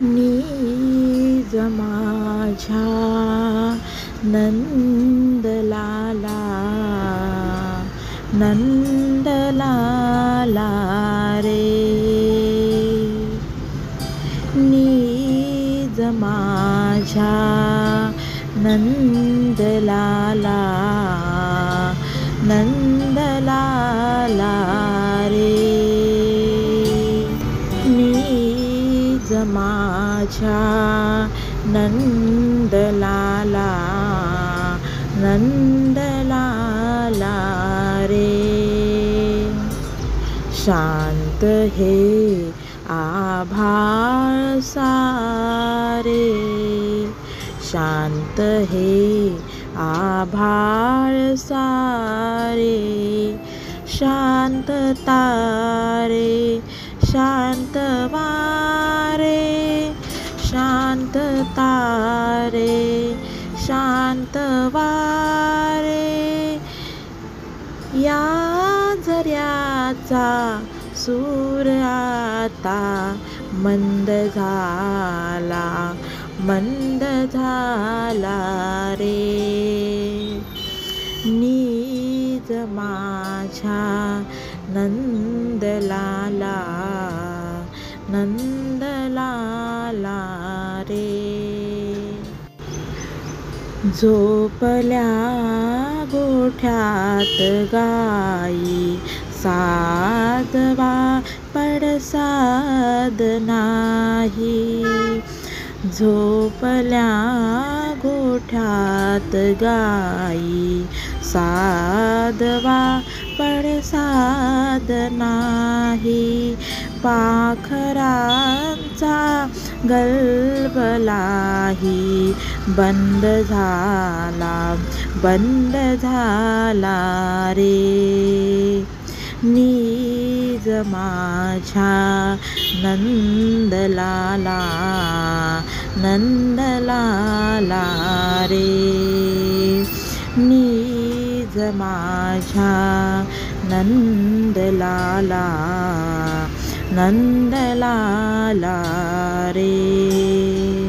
नीज माझ्या नंदलाला, नंदलाला रे. नीज माझ्या नंदलाला, नंदलाला रे. नीज माझ्या नंदलाला, नंदलाला रे. शांत हे आभाळ सारे, शांत हे आभाळ सारे. शांत तारे, शांत वारे, शांत तारे, शांत वारे. या झऱ्याचा सूर आता मंद झाला, मंद झाला रे. नीज माझ्या नंदलाला, नंदलाला रे. झोपल्या गोठ्यात गाई, साधवा पडसाद नाही. झोपल्या गोठ्यात गाई, साधवा पडसाद नाही. पाखरांचा गलबलाही बंद झाला, बंद झाला रे. नीज माझ्या नंदलाला, नंदलाला रे. नीज माझ्या नंदलाला, नंदलाला रे.